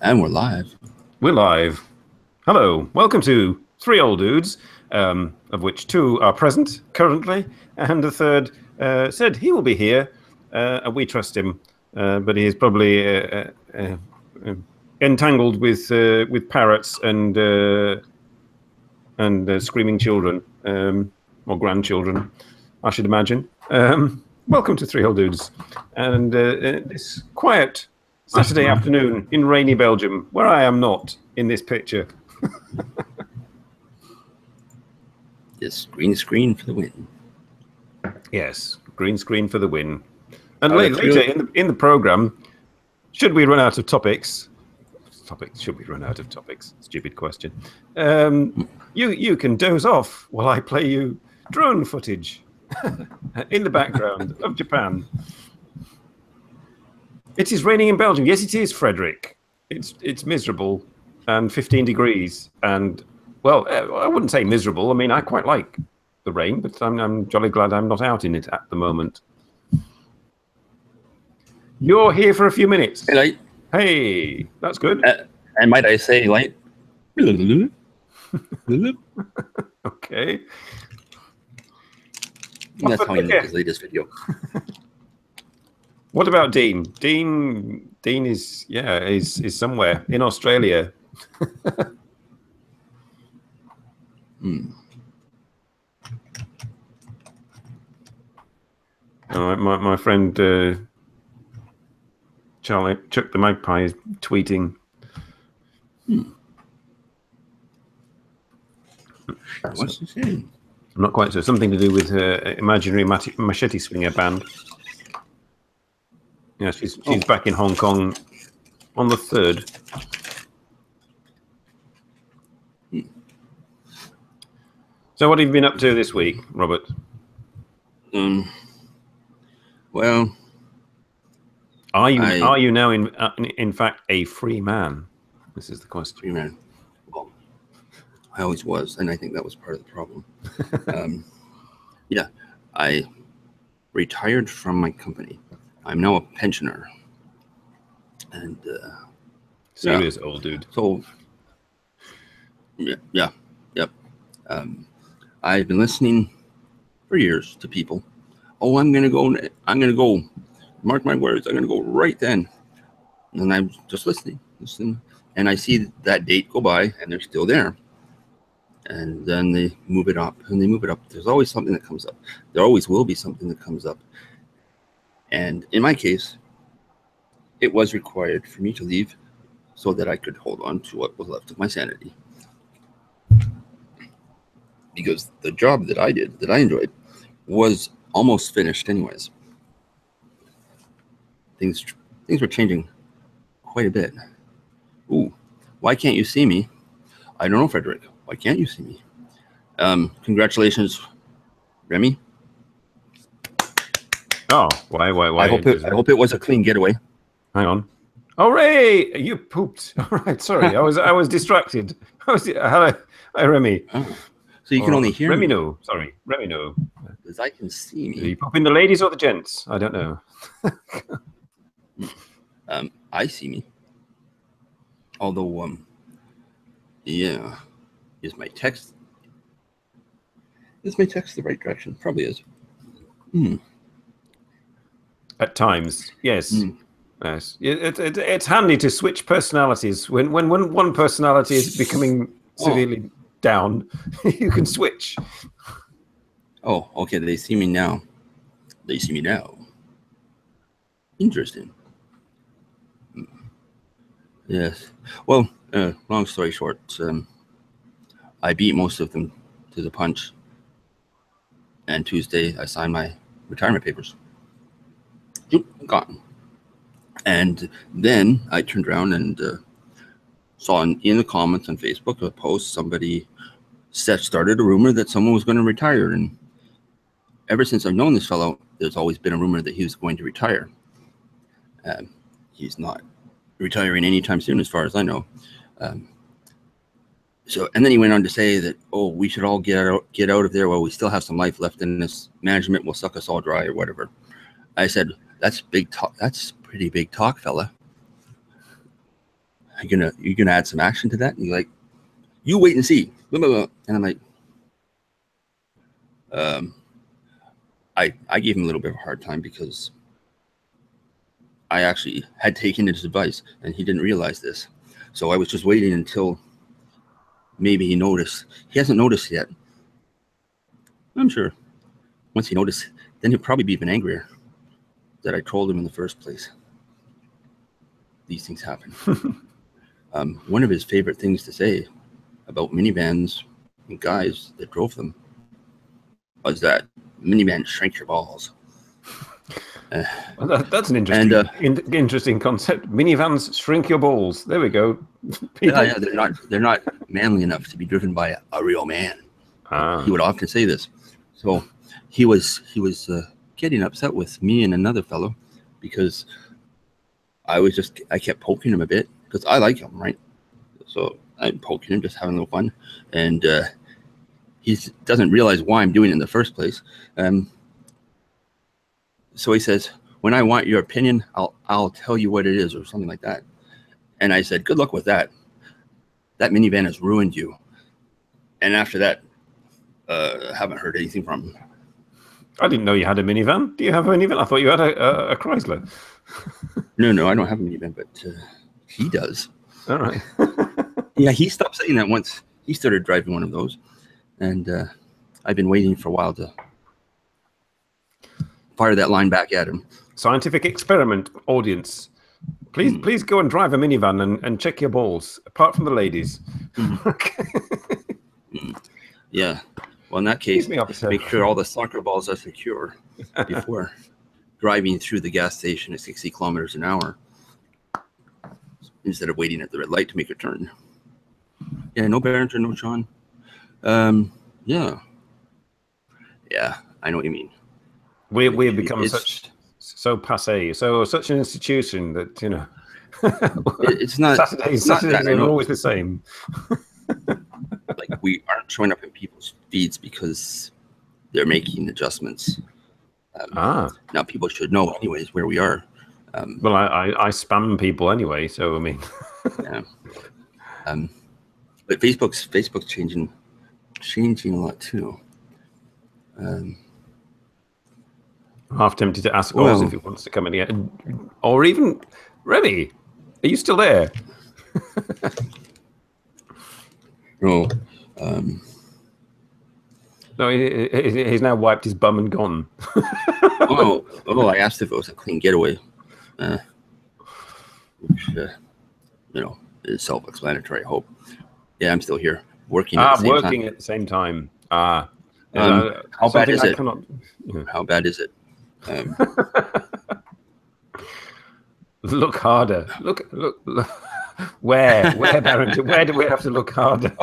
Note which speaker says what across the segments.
Speaker 1: And we're live.
Speaker 2: We're live. Hello, welcome to Three Old Dudes, of which two are present currently, and the third said he will be here, and we trust him, but he is probably entangled with parrots and screaming children, or grandchildren, I should imagine. Welcome to Three Old Dudes, and this quiet Saturday afternoon in rainy Belgium, where I am not in this picture.
Speaker 1: Yes, green screen for the win.
Speaker 2: Yes, green screen for the win. And later in the program, should we run out of topics? Should we run out of topics? Stupid question. You can doze off while I play you drone footage in the background of Japan. It is raining in Belgium. Yes, it is, Fredrik. It's miserable and 15 degrees. And, well, I wouldn't say miserable. I mean, I quite like the rain, but I'm jolly glad I'm not out in it at the moment. You're here for a few minutes.
Speaker 1: Hey, Light.
Speaker 2: Hey, that's good.
Speaker 1: And might I say, Light?
Speaker 2: Okay.
Speaker 1: That's how he made his latest video.
Speaker 2: What about Dean? Dean is somewhere in Australia. My friend Charlie Chuck the Magpie is tweeting.
Speaker 1: What's he saying?
Speaker 2: I'm not quite sure. Something to do with her imaginary machete swinger band. Yeah, she's back in Hong Kong on the 3rd. So what have you been up to this week, Robert?
Speaker 1: Well,
Speaker 2: are you now in fact a free man? This is the question.
Speaker 1: Free man. Well, I always was, and I think that was part of the problem. Yeah, I retired from my company. I'm now a pensioner, and
Speaker 2: serious old dude.
Speaker 1: So, yep. I've been listening for years to people. Oh, I'm gonna go. Mark my words. I'm gonna go right then. And I'm just listening, and I see that date go by, and they're still there. And then they move it up, and they move it up. There's always something that comes up. There always will be something that comes up. And in my case, it was required for me to leave so that I could hold on to what was left of my sanity. Because the job that I did, that I enjoyed, was almost finished anyways. Things were changing quite a bit. Ooh, why can't you see me? I don't know, Fredrik. Why can't you see me? Congratulations, Remy.
Speaker 2: Oh, why?
Speaker 1: I hope it was a clean getaway.
Speaker 2: Hang on. Oh, Ray, you pooped. All right, sorry, I was distracted. Hello, hi, Remy.
Speaker 1: Oh, so you can only hear
Speaker 2: Remy.
Speaker 1: me.
Speaker 2: No, sorry, Remy. No,
Speaker 1: because I can see me.
Speaker 2: Are you pooping the ladies or the gents? I don't know.
Speaker 1: I see me. Although, yeah, is my text the right direction? Probably is.
Speaker 2: At times, yes. Yes. It's handy to switch personalities. When one personality is becoming severely down, you can switch.
Speaker 1: Oh, okay. They see me now. Interesting. Yes. Well, long story short, I beat most of them to the punch. And Tuesday, I signed my retirement papers. Gone. And then I turned around and saw in the comments on Facebook a post, somebody started a rumor that someone was going to retire. And ever since I've known this fellow, there's always been a rumor that he was going to retire. He's not retiring anytime soon, as far as I know. So, and then he went on to say that, oh, we should all get out of there while we still have some life left in this. Management will suck us all dry or whatever. I said, that's big talk. That's pretty big talk, fella. you gonna add some action to that? And you're like, you wait and see. Blah, blah, blah. And I'm like, I gave him a little bit of a hard time because I actually had taken his advice and he didn't realize this. So I was just waiting until maybe he noticed. He hasn't noticed yet. I'm sure once he noticed, then he'll probably be even angrier that I trolled him in the first place. These things happen. One of his favorite things to say about minivans and guys that drove them was that minivans shrink your balls.
Speaker 2: Well, that's an interesting concept. Minivans shrink your balls. There we go.
Speaker 1: Yeah, they're not manly enough to be driven by a real man. He would often say this. So he was getting upset with me and another fellow because I kept poking him a bit because I like him, right? So I'm poking him, just having a little fun, and he doesn't realize why I'm doing it in the first place. So he says, when I want your opinion, I'll tell you what it is, or something like that. And I said, good luck with that. That minivan has ruined you. And after that, I haven't heard anything from him.
Speaker 2: I didn't know you had a minivan. Do you have a minivan? I thought you had a Chrysler.
Speaker 1: No, I don't have a minivan, but he does.
Speaker 2: All right.
Speaker 1: Yeah, he stopped saying that once he started driving one of those. And I've been waiting for a while to fire that line back at him.
Speaker 2: Scientific experiment, audience. Please go and drive a minivan and check your balls, apart from the ladies.
Speaker 1: Yeah. Well, in that case, make sure all the soccer balls are secure before driving through the gas station at 60 kilometers an hour instead of waiting at the red light to make a turn. Yeah, no Barrington, no Sean. Yeah, I know what you mean.
Speaker 2: We've become so passé, such an institution that, you know,
Speaker 1: it's not.
Speaker 2: Saturdays are always the same.
Speaker 1: Like, we aren't showing up in people's feeds because they're making adjustments. Now people should know anyways where we are.
Speaker 2: Well, I spam people anyway, so I mean.
Speaker 1: Yeah. But Facebook's changing a lot too.
Speaker 2: I'm half tempted to ask Oz if he wants to come in here, or even Remy. Are you still there?
Speaker 1: No.
Speaker 2: No, he's now wiped his bum and gone.
Speaker 1: I asked if it was a clean getaway, which is self-explanatory. I hope. Yeah, I'm still here working. At the
Speaker 2: same time.
Speaker 1: How bad is it? How bad is it?
Speaker 2: Look harder. Look. Where, Barrington? Where do we have to look harder?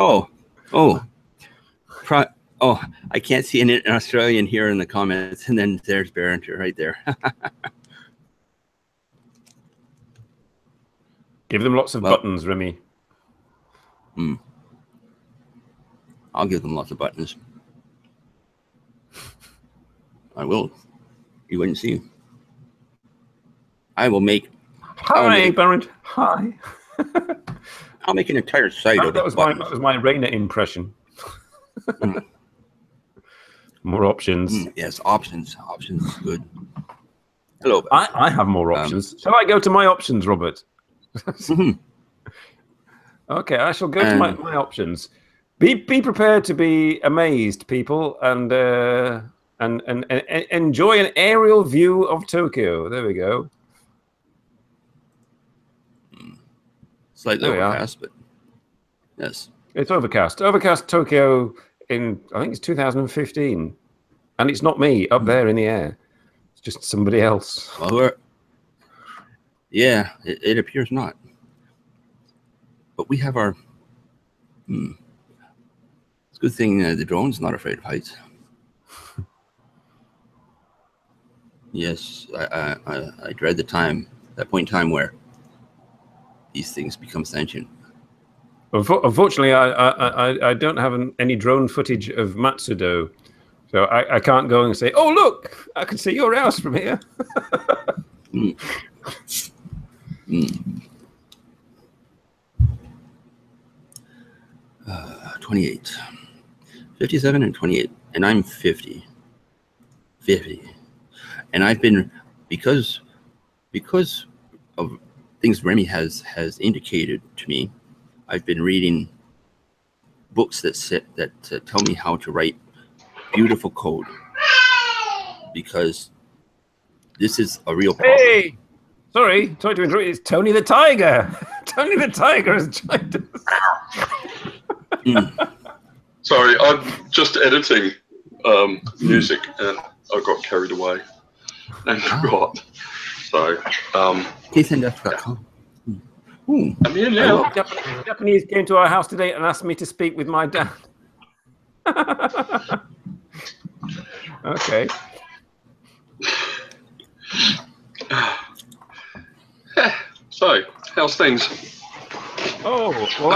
Speaker 1: I can't see an Australian here in the comments, and then there's Barrington right there.
Speaker 2: Give them lots of buttons, Remy.
Speaker 1: I'll give them lots of buttons. I will. You wouldn't see. I will make.
Speaker 2: Hi, Barrington. Hi.
Speaker 1: I'll make an entire site of
Speaker 2: that. That was my Rainer impression. More options.
Speaker 1: Yes, options. Options is good. Hello.
Speaker 2: I have more options. Shall I go to my options, Robert? Okay, I shall go to my options. Be prepared to be amazed, people, and enjoy an aerial view of Tokyo. There we go.
Speaker 1: Slightly overcast, but yes.
Speaker 2: It's overcast. Overcast Tokyo in, I think it's 2015. And it's not me up there in the air. It's just somebody else.
Speaker 1: Well, it appears not. But we have our... It's a good thing the drone's not afraid of heights. Yes, I dread that point in time where these things become sentient.
Speaker 2: Unfortunately, I don't have any drone footage of Matsudo, so I can't go and say, "Oh, look, I can see your house from here."
Speaker 1: 28. 57 and 28. And I'm 50. 50. And I've been, because of things Remy has indicated to me, I've been reading books that tell me how to write beautiful code, because this is a real problem.
Speaker 2: Hey, sorry to interrupt. It's Tony the Tiger. Tony the Tiger has joined us.
Speaker 3: Sorry, I'm just editing music, and I got carried away and forgot. So,
Speaker 1: KSNDesk.com.
Speaker 3: I'm here now.
Speaker 2: Japanese came to our house today and asked me to speak with my dad. Okay.
Speaker 3: So, how's things?
Speaker 2: Oh, well,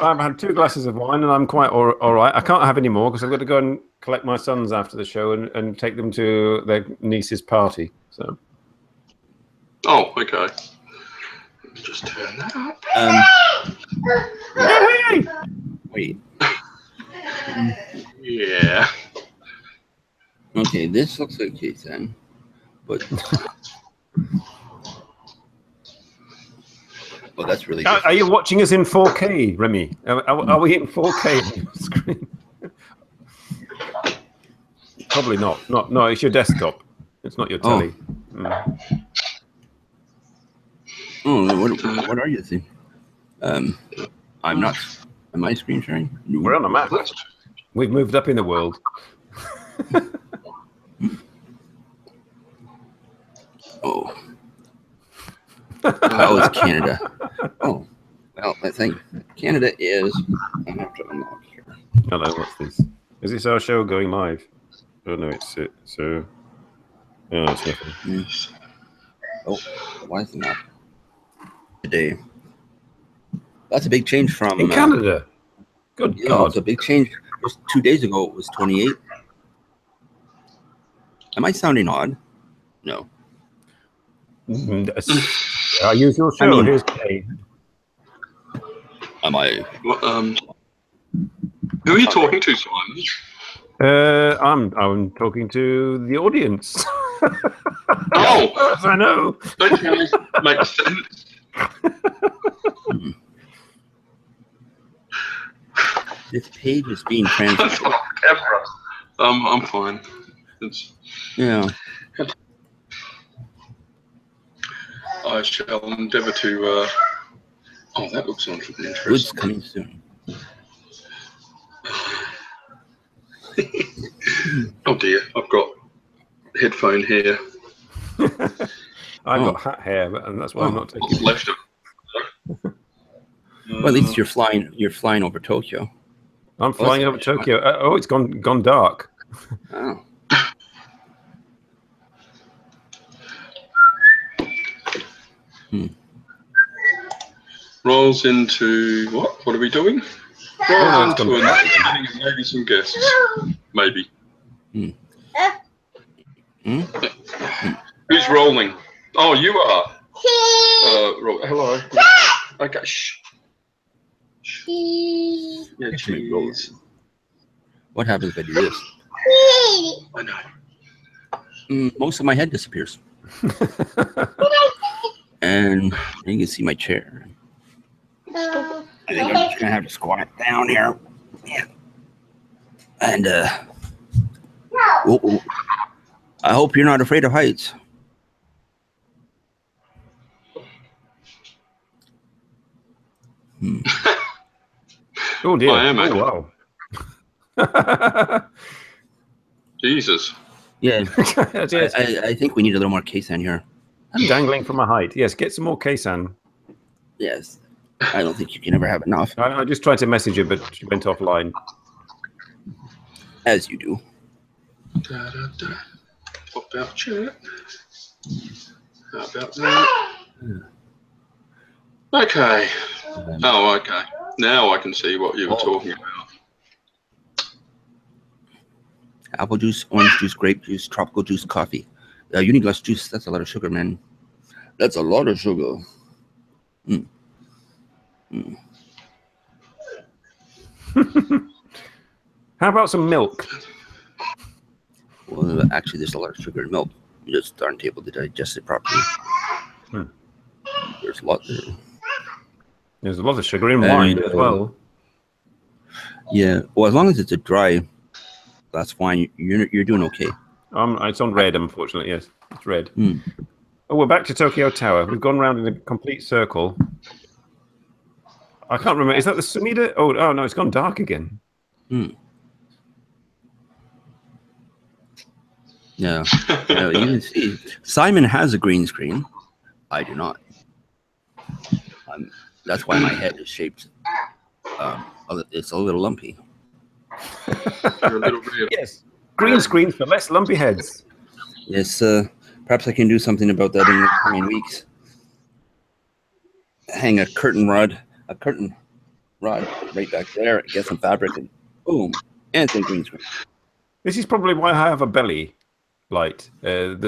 Speaker 2: I've had 2 glasses of wine and I'm quite all right. I can't have any more because I've got to go and collect my sons after the show and take them to their niece's party. So.
Speaker 3: Oh, okay. Let me just turn that up.
Speaker 2: Hey!
Speaker 1: Wait.
Speaker 3: Yeah.
Speaker 1: Okay, this looks like KSN, but well, that's really.
Speaker 2: Are you watching us in 4K, Remy? Are we in 4K on your screen? Probably not. No, it's your desktop. It's not your telly.
Speaker 1: What are you seeing? I'm not. Am I screen sharing? No.
Speaker 2: We're on a map. We've moved up in the world.
Speaker 1: Oh. Oh, it's Canada. Oh, well, I think Canada is. I have to unlock here.
Speaker 2: Hello, what's this? Is this our show going live? Oh no, it's it. So, oh, it's nothing.
Speaker 1: Oh, why is it not today? That's a big change from
Speaker 2: in Canada. Good God,
Speaker 1: it's a big change. Just 2 days ago, it was 28. Am I sounding odd? No.
Speaker 2: Our usual show.
Speaker 1: I mean,
Speaker 2: Here's Kay.
Speaker 1: Am I?
Speaker 3: Who are you talking to, Simon?
Speaker 2: I'm talking to the audience.
Speaker 3: Oh,
Speaker 2: yes, I know.
Speaker 3: Okay, makes sense.
Speaker 1: This page is being transferred.
Speaker 3: I'm fine.
Speaker 1: Yeah.
Speaker 3: I shall endeavour to. Oh, that looks interesting.
Speaker 1: Goods coming soon.
Speaker 3: Oh dear, I've got headphone here.
Speaker 2: I've got hat hair, and that's why I'm not taking
Speaker 3: left of.
Speaker 1: Well, at least you're flying. You're flying over Tokyo.
Speaker 2: I'm flying over Tokyo. Oh, it's gone dark.
Speaker 1: Oh.
Speaker 3: Rolls into what? What are we doing? Rolls into a meeting and maybe some guests. Maybe. Who's rolling? Oh, you are. Hello. Okay. Shh. Yeah, cheese.
Speaker 1: What happens if I do this?
Speaker 3: I know.
Speaker 1: Most of my head disappears. And you can see my chair. I think I'm just gonna have to squat down here. Yeah. And I hope you're not afraid of heights.
Speaker 2: Oh dear!
Speaker 3: I am.
Speaker 2: Oh
Speaker 3: wow! Jesus.
Speaker 1: Yeah. I think we need a little more Keisan here.
Speaker 2: I'm dangling from a height. Yes, get some more Keisan.
Speaker 1: Yes. I don't think you can ever have enough.
Speaker 2: I just tried to message her, but she went offline.
Speaker 1: As you do.
Speaker 3: Pop out chat. How about that? Okay. Oh, okay. Now I can see what you were talking about.
Speaker 1: Apple juice, orange juice, grape juice, tropical juice, coffee. Uniglass juice, that's a lot of sugar, man. That's a lot of sugar.
Speaker 2: How about some milk?
Speaker 1: Well, actually, there's a lot of sugar in milk. You just aren't able to digest it properly. There's a lot there.
Speaker 2: There's a lot of sugar in wine as well.
Speaker 1: Yeah. Well, as long as it's a dry, that's fine. You're doing okay.
Speaker 2: It's on red, unfortunately. Yes, it's red. Oh, we're back to Tokyo Tower. We've gone round in a complete circle. I can't remember. Is that the Sumida? Oh no, it's gone dark again.
Speaker 1: Yeah. You can see Simon has a green screen. I do not. That's why my head is shaped. It's a little lumpy.
Speaker 3: You're a little weird.
Speaker 2: Yes. Green screen for less lumpy heads.
Speaker 1: Yes. Perhaps I can do something about that in the coming weeks. Hang a curtain rod right back there. Get some fabric and boom, and some green screen.
Speaker 2: This is probably why I have a belly light. I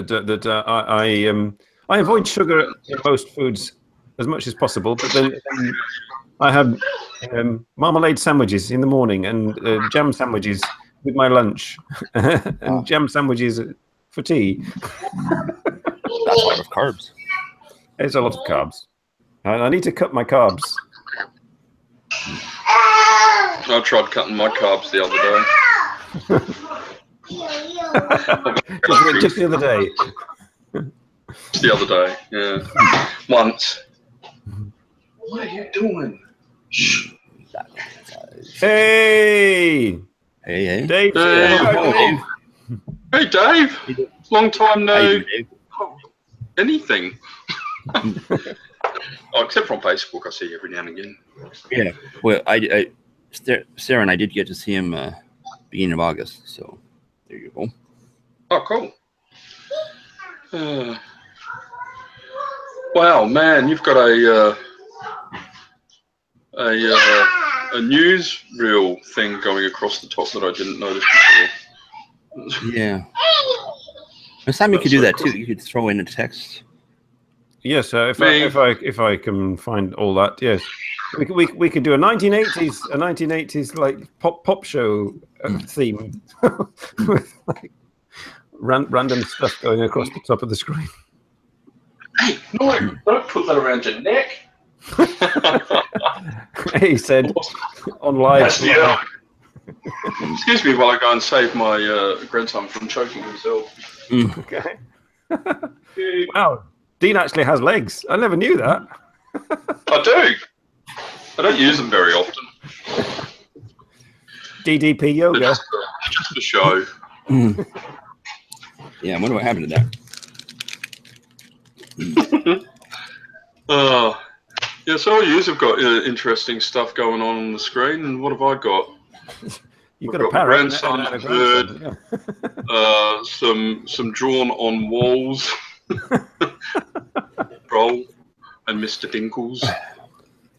Speaker 2: avoid sugar in most foods as much as possible, but then I have marmalade sandwiches in the morning and jam sandwiches with my lunch and jam sandwiches for tea.
Speaker 1: That's a lot of carbs.
Speaker 2: It's a lot of carbs. I need to cut my carbs.
Speaker 3: I tried cutting my carbs the other day.
Speaker 2: just the other day.
Speaker 3: Just the other day, yeah. Once. What are you doing? Shh.
Speaker 2: Hey!
Speaker 1: Hey.
Speaker 2: Dave!
Speaker 3: Hey, hey Dave! Long time no
Speaker 1: Dave.
Speaker 3: anything. Oh, except from Facebook, I see you every now and again.
Speaker 1: Yeah. Well, Sarah and I did get to see him beginning of August, so there you go.
Speaker 3: Oh, cool. Wow, man, you've got a newsreel thing going across the top that I didn't notice before.
Speaker 1: Yeah. Next time you could do that too. You could throw in a text.
Speaker 2: Yes, if I can find all that, yes, we could do a 1980s like pop show theme with like random stuff going across the top of the screen.
Speaker 3: Hey, no, don't put that around your neck.
Speaker 2: He said on live.
Speaker 3: Yes, yeah. Excuse me while I go and save my grandson from choking himself.
Speaker 2: Okay. Wow, Dean actually has legs. I never knew that.
Speaker 3: I do. I don't use them very often.
Speaker 2: DDP yoga.
Speaker 3: Just a show.
Speaker 1: Yeah, I wonder what happened to that.
Speaker 3: Yeah, so you have got interesting stuff going on the screen, and what have I got?
Speaker 2: You've got a parrot,
Speaker 3: grandson, a bird,
Speaker 2: yeah.
Speaker 3: some drawn on walls, Roll, and Mr. Dinkles.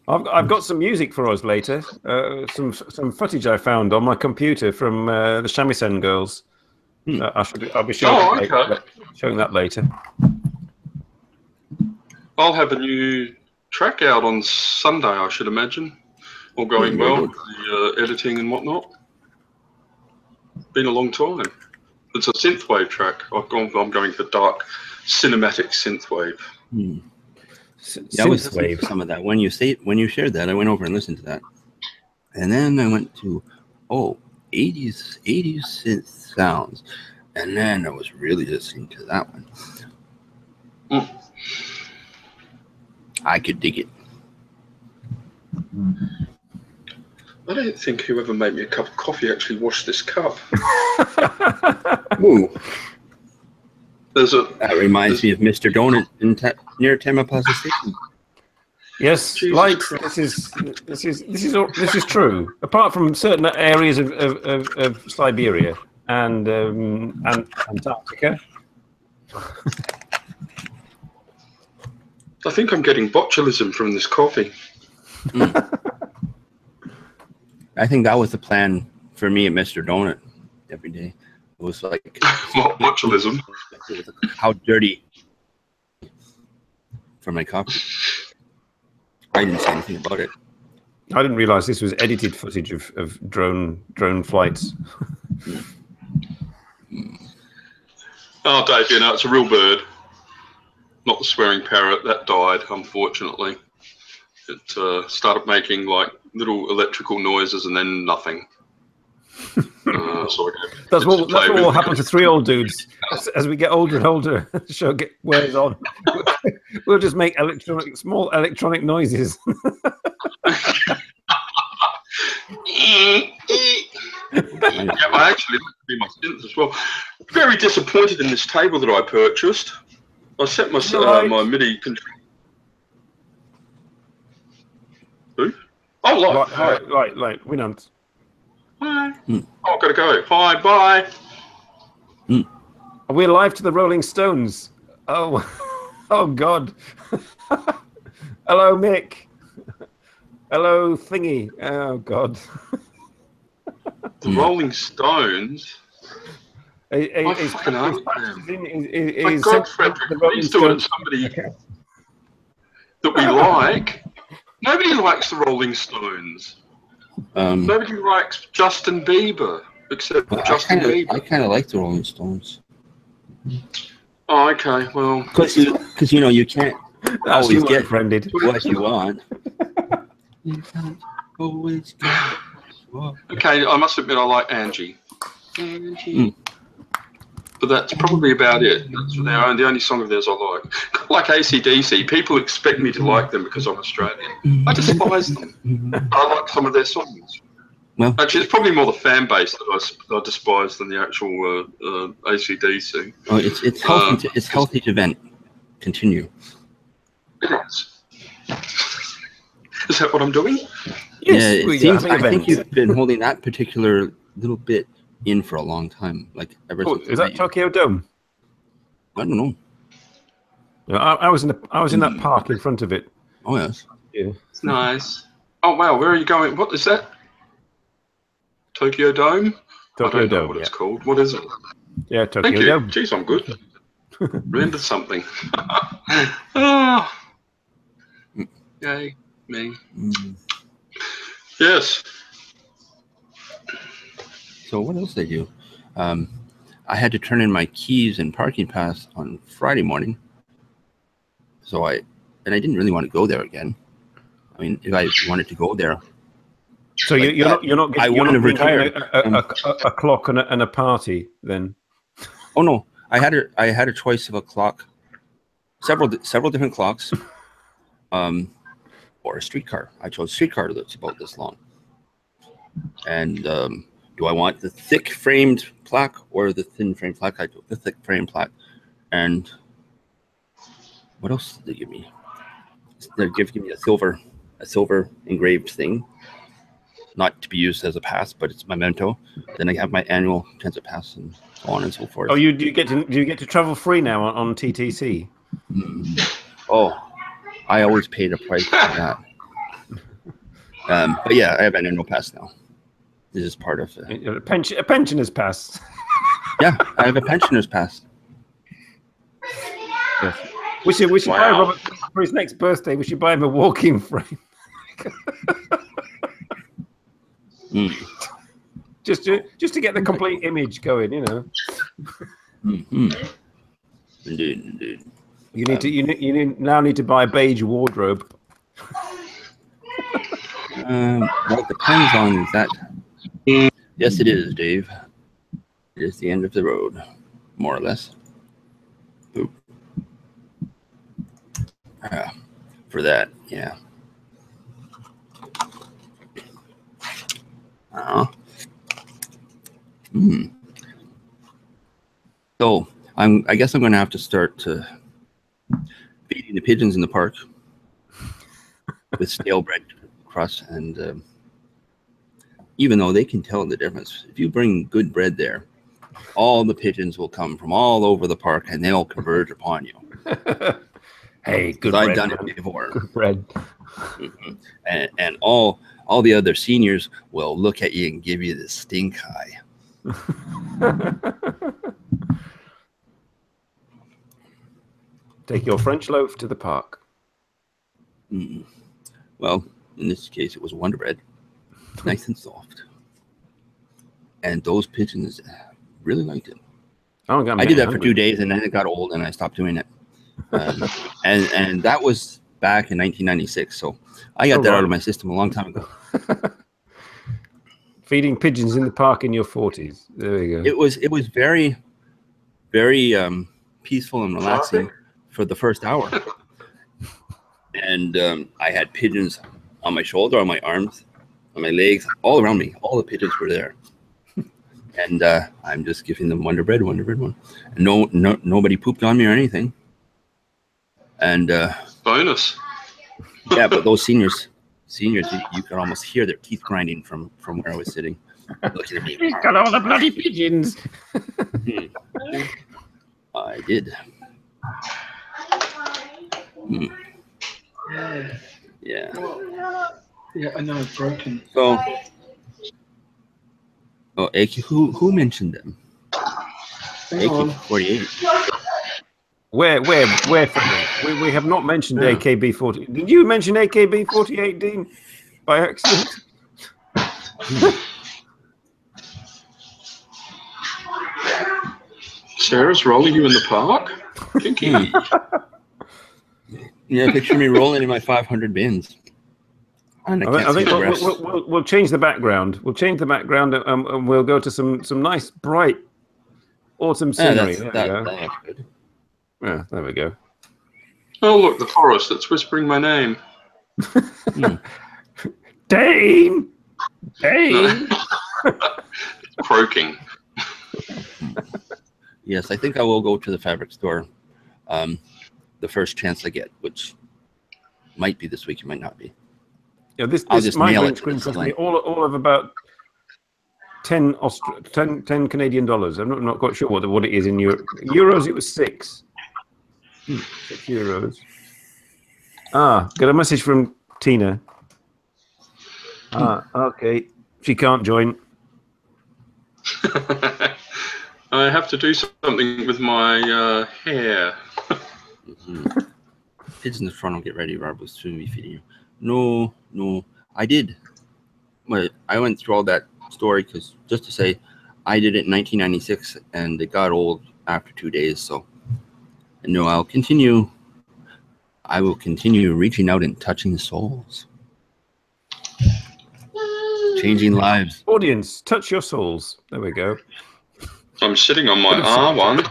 Speaker 2: I've got some music for us later. Some footage I found on my computer from the Shamisen girls. I'll be showing that later.
Speaker 3: I'll have a new track out on Sunday, I should imagine. All going well with the editing and whatnot. Been a long time. It's a synthwave track. I'm going for dark cinematic synthwave.
Speaker 1: Yeah, I was listening to some of that. When you shared that, I went over and listened to that, and then I went to 80s synth sounds, and then I was really listening to that one. I could dig it.
Speaker 3: I don't think whoever made me a cup of coffee actually washed this cup.
Speaker 1: Ooh.
Speaker 3: That
Speaker 1: reminds me of Mr. Donut near Temapaza Station.
Speaker 2: Yes,
Speaker 3: Jesus
Speaker 2: light.
Speaker 3: Christ.
Speaker 2: This is true. Apart from certain areas of Siberia and Antarctica.
Speaker 3: I think I'm getting botulism from this coffee.
Speaker 1: I think that was the plan for me at Mr. Donut every day. It was like
Speaker 3: botulism.
Speaker 1: How dirty for my coffee. I didn't say anything about it.
Speaker 2: I didn't realise this was edited footage of drone flights.
Speaker 3: Oh, Dave, you know, it's a real bird. Not the swearing parrot. That died, unfortunately. It started making like little electrical noises and then nothing. So
Speaker 2: that's what will happen to three old dudes as we get older and older. The show wears on. We'll just make small electronic noises.
Speaker 3: Yeah, I actually like to be my synth as well. Very disappointed in this table that I purchased. I set my my MIDI control. Who? Oh,
Speaker 2: right. Winant.
Speaker 3: Bye. Oh, I've got to go. Bye.
Speaker 2: We're live to the Rolling Stones. Oh, oh God. Hello, Mick. Hello, Thingy. Oh God.
Speaker 3: The Rolling Stones.
Speaker 2: He's
Speaker 3: fucking hate them.
Speaker 2: My
Speaker 3: God, Fredrik, please do it to somebody that we like. Nobody likes the Rolling Stones. Nobody likes Justin Bieber except Justin Bieber.
Speaker 1: I kind of like the Rolling Stones.
Speaker 3: Oh, okay. Well,
Speaker 1: because you know you can't always get
Speaker 2: friended
Speaker 1: what you want. You can't always get.
Speaker 3: Okay, I must admit I like Angie. But that's probably about it. That's the only song of theirs I like. Like AC/DC, people expect me to like them because I'm Australian. I despise them. I like some of their songs.
Speaker 1: Well,
Speaker 3: actually, it's probably more the fan base that I despise than the actual AC/DC.
Speaker 1: Oh, it's healthy. It's healthy to vent. Continue.
Speaker 3: Is that what I'm doing?
Speaker 1: Yes, yeah, it seems. I think you've been holding that particular little bit in for a long time. Like ever since.
Speaker 2: Is that Tokyo Dome?
Speaker 1: I don't know.
Speaker 2: I was in that park in front of it.
Speaker 1: Oh yes.
Speaker 2: Yeah.
Speaker 3: It's nice. Oh wow, where are you going? What is that? Tokyo Dome?
Speaker 2: Tokyo
Speaker 3: I don't know
Speaker 2: Dome.
Speaker 3: what it's called. What is it?
Speaker 2: Yeah, Tokyo
Speaker 3: Thank you.
Speaker 2: Dome.
Speaker 3: Jeez, I'm good. Remembered something. Oh. Yay, me. Yes.
Speaker 1: So what else did I do? I had to turn in my keys and parking pass on Friday morning. So I didn't really want to go there again. I mean, if I wanted to go there.
Speaker 2: So like you're not getting,
Speaker 1: I wouldn't have retired.
Speaker 2: A clock and a party then.
Speaker 1: Oh no, I had a choice of a clock, several different clocks, or a streetcar. I chose streetcar that's about this long. And do I want the thick framed plaque or the thin framed plaque? I took the thick framed plaque. And what else did they give me? They're giving me a silver engraved thing, not to be used as a pass, but it's a memento. Then I have my annual transit pass and so on and so forth.
Speaker 2: Oh, do you get to travel free now on TTC?
Speaker 1: Oh, I always paid a price for that. But yeah, I have an annual pass now. This is part of
Speaker 2: a pensioner's pass.
Speaker 1: Yeah, I have a pensioner's pass.
Speaker 2: Yes. We should buy Robert for his next birthday. We should buy him a walking frame. Just to get the complete image going, you know.
Speaker 1: Indeed.
Speaker 2: You now need to buy a beige wardrobe.
Speaker 1: Well, it depends on that. Yes, it is, Dave. It is the end of the road, more or less. Boop. For that, yeah. So I guess I'm going to have to start feeding the pigeons in the park with stale bread crust, and even though they can tell the difference, if you bring good bread there, all the pigeons will come from all over the park and they'll converge upon you.
Speaker 2: Hey, good bread.
Speaker 1: I've done it before.
Speaker 2: Good bread.
Speaker 1: And all the other seniors will look at you and give you the stink eye.
Speaker 2: Take your French loaf to the park.
Speaker 1: Well, In this case, it was Wonder Bread, nice and soft. And those pigeons really liked it.
Speaker 2: Oh,
Speaker 1: I did that for 2 days, and then it got old, and I stopped doing it. And that was back in 1996, so I got that out of my system a long time ago.
Speaker 2: Feeding pigeons in the park in your 40s. There you go.
Speaker 1: It was very, very peaceful and relaxing for the first hour. And I had pigeons on my shoulder, on my arms, on my legs, all around me. All the pigeons were there. And I'm just giving them Wonder Bread one. And nobody pooped on me or anything. And
Speaker 3: bonus.
Speaker 1: Yeah, but those seniors, you could almost hear their teeth grinding from where I was sitting. Looking at me.
Speaker 2: He's got all the bloody pigeons.
Speaker 1: I did. Yeah.
Speaker 4: Yeah, I know, it's broken.
Speaker 1: So, who mentioned them? AK-48.
Speaker 2: Where, Fredrik? We have not mentioned AKB-48. Did you mention AKB-48, Dean, by accident?
Speaker 3: Sarah's rolling you in the park? Kinky.
Speaker 1: Yeah, picture me rolling in my 500 bins. And
Speaker 2: I think we'll change the background. We'll change the background and we'll go to some nice, bright autumn scenery.
Speaker 1: That's good.
Speaker 2: Yeah, there we go.
Speaker 3: Oh, look, the forest. It's whispering my name.
Speaker 2: Dane!
Speaker 3: It's croaking.
Speaker 1: Yes, I think I will go to the fabric store the first chance I get, which might be this week, it might not be.
Speaker 2: Yeah, this my green screen cost me all of about 10 Canadian dollars. I'm not quite sure what it is in euros. It was 6. 6 euros. Got a message from Tina. Okay. She can't join.
Speaker 3: I have to do something with my hair.
Speaker 1: Kids in the front will get ready. Rob will soon be feeding you. No, I did. But I went through all that story because just to say, I did it in 1996 and it got old after 2 days. So, no, I will continue reaching out and touching souls, changing lives.
Speaker 2: Audience, touch your souls. There we go.
Speaker 3: I'm sitting on my R1.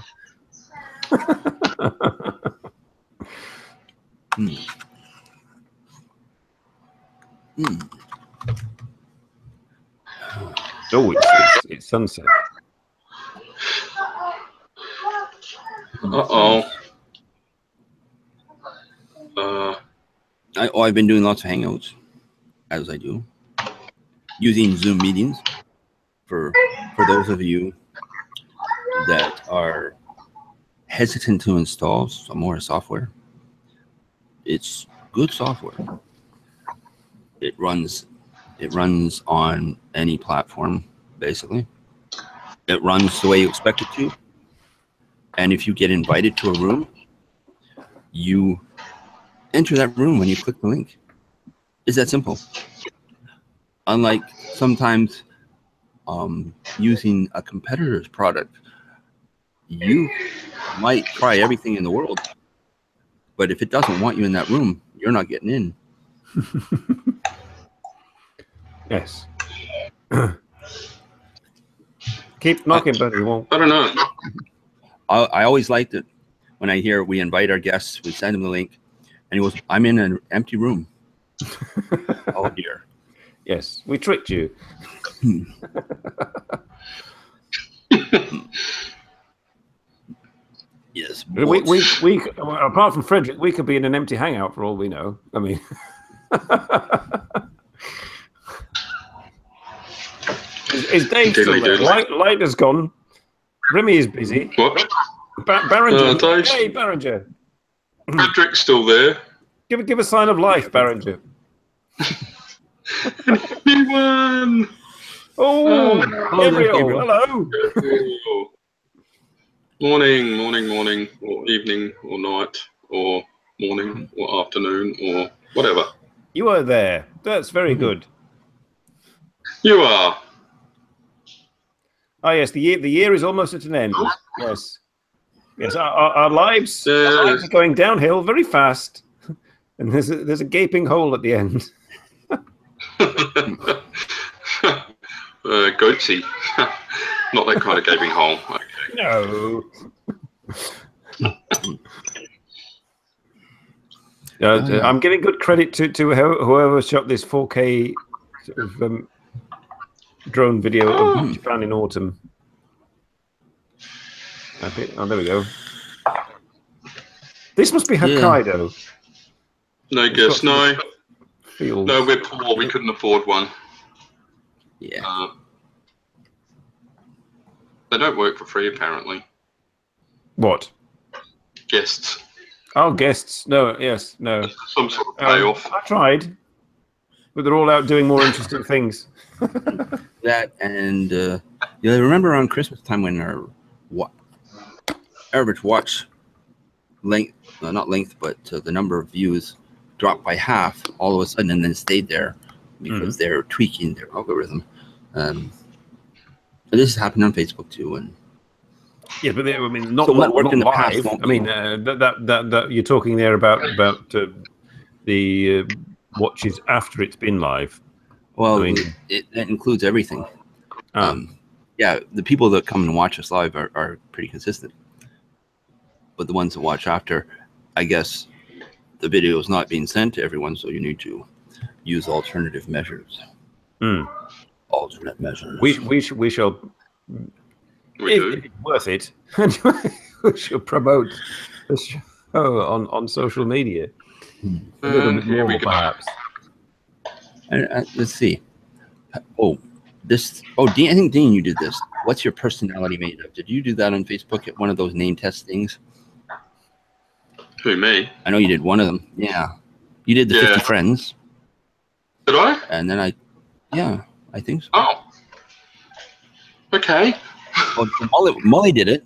Speaker 2: Oh, it's sunset.
Speaker 1: I've been doing lots of hangouts, as I do, using Zoom meetings for those of you that are hesitant to install some more software. It's good software. It runs on any platform, basically. It runs the way you expect it to. And if you get invited to a room, you enter that room when you click the link. It's that simple. Unlike sometimes using a competitor's product, you might try everything in the world, but if it doesn't want you in that room, you're not getting in.
Speaker 2: Yes. Keep knocking, buddy. You won't.
Speaker 3: I don't know.
Speaker 1: I always liked it when I hear we invite our guests, we send them the link, and he goes, "I'm in an empty room." Oh dear.
Speaker 2: Yes, we tricked you.
Speaker 1: Yes.
Speaker 2: We apart from Fredrik, we could be in an empty hangout for all we know. I mean. Is Dave still there? Light has gone. Remy is busy.
Speaker 3: What?
Speaker 2: Barringer. Hey, Barringer.
Speaker 3: Fredrik's still there.
Speaker 2: Give a sign of life, Barringer.
Speaker 3: Anyone?
Speaker 2: Oh, Gabriel. Hello.
Speaker 3: Morning, or evening, or night, or morning, or afternoon, or whatever.
Speaker 2: You are there. That's very good.
Speaker 3: You are.
Speaker 2: Oh yes, the year is almost at an end. Yes, yes. Our lives are going downhill very fast, and there's a gaping hole at the end.
Speaker 3: Goatsy. Not that kind of gaping hole. Okay.
Speaker 2: No. I'm giving good credit to whoever shot this 4K sort of, drone video of Japan in autumn. Oh, there we go. This must be Hokkaido.
Speaker 3: No guess. No.
Speaker 2: Fields.
Speaker 3: No, we're poor. We couldn't afford one.
Speaker 1: Yeah.
Speaker 3: They don't work for free, apparently.
Speaker 2: What?
Speaker 3: Guests.
Speaker 2: Oh, guests. No, yes, no.
Speaker 3: Some sort of payoff.
Speaker 2: I tried, but they're all out doing more interesting things.
Speaker 1: That and remember around Christmas time when our average watch length, not length, but the number of views dropped by half all of a sudden and then stayed there because they're tweaking their algorithm. This has happened on Facebook too, and
Speaker 2: yeah, but I mean, not
Speaker 1: worked in the
Speaker 2: live.
Speaker 1: past.
Speaker 2: I mean, that you're talking there about the watches after it's been live.
Speaker 1: Well,
Speaker 2: I mean,
Speaker 1: it includes everything. Yeah, the people that come and watch us live are pretty consistent, but the ones that watch after, I guess, the video is not being sent to everyone, so you need to use alternative measures. Alternate measures.
Speaker 2: We shall. If it's worth it, we should promote the show on social media. A little bit more, perhaps.
Speaker 1: Let's see. Dean, I think Dean, you did this. What's your personality made of? Did you do that on Facebook at one of those name test things?
Speaker 3: Who, me?
Speaker 1: I know you did one of them. Yeah, you did the 50 friends.
Speaker 3: Did I?
Speaker 1: And then I think so.
Speaker 3: Oh. Okay.
Speaker 1: Well, Molly did it.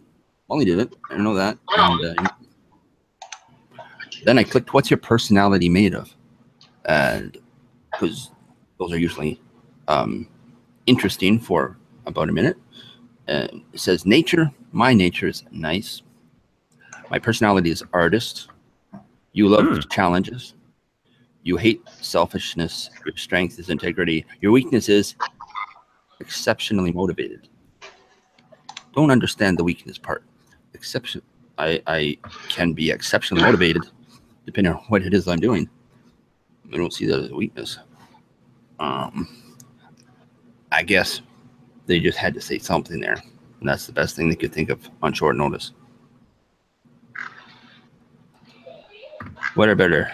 Speaker 1: I know that. And then I clicked, what's your personality made of? And because those are usually interesting for about a minute. It says nature. My nature is nice. My personality is artist. You love challenges. You hate selfishness. Your strength is integrity. Your weakness is exceptionally motivated. Don't understand the weakness part. I can be exceptionally motivated depending on what it is I'm doing. I don't see that as a weakness. I guess they just had to say something there, and that's the best thing they could think of on short notice. What are better,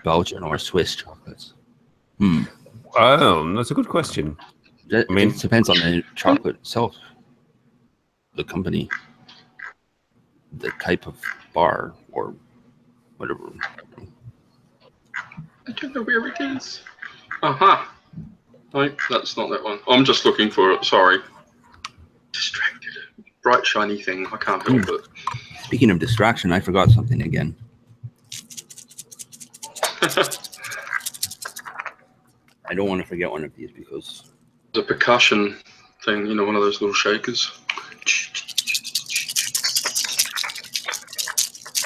Speaker 1: Belgian or Swiss chocolates?
Speaker 2: That's a good question.
Speaker 1: It depends on the chocolate itself, the company, the type of bar, or whatever.
Speaker 3: I don't know where it is. Aha. No, that's not that one. I'm just looking for it. Sorry. Distracted. Bright, shiny thing. I can't help it.
Speaker 1: Speaking of distraction, I forgot something again. I don't want to forget one of these because...
Speaker 3: The percussion thing, one of those little shakers.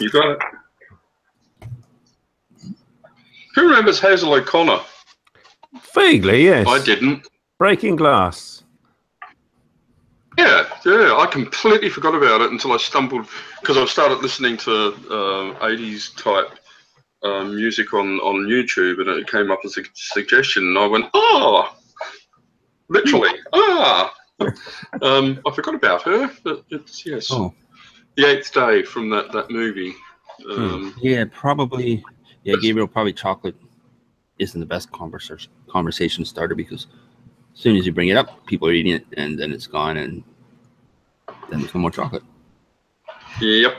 Speaker 3: You got it. Who remembers Hazel O'Connor?
Speaker 2: Vaguely, yes.
Speaker 3: I didn't.
Speaker 2: Breaking Glass.
Speaker 3: Yeah, I completely forgot about it until I stumbled, because I've started listening to 80s type music on YouTube, and it came up as a suggestion, and I went, literally, I forgot about her, but it's, yes.
Speaker 1: Oh.
Speaker 3: The Eighth Day from that movie.
Speaker 1: Yeah, probably. Yeah, Gabriel, probably chocolate isn't the best conversation starter, because as soon as you bring it up, people are eating it, and then it's gone, and then there's no more chocolate.
Speaker 3: Yep.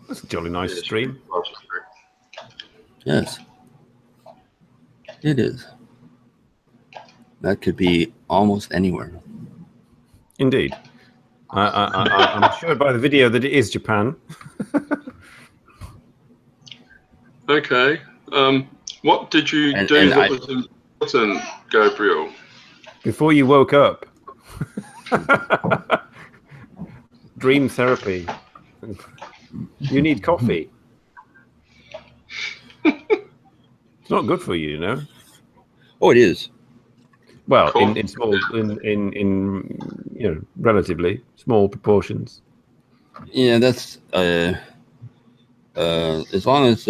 Speaker 2: That's a jolly nice stream.
Speaker 1: Yes, it is. That could be almost anywhere.
Speaker 2: Indeed. I'm sure by the video that it is Japan.
Speaker 3: Okay. What did you do
Speaker 1: And
Speaker 3: that was important, Gabriel?
Speaker 2: Before you woke up. Dream therapy. You need coffee. It's not good for you, you know.
Speaker 1: Oh, it is.
Speaker 2: Well,
Speaker 3: Cool.
Speaker 2: in small, relatively small proportions.
Speaker 1: Yeah, that's as long as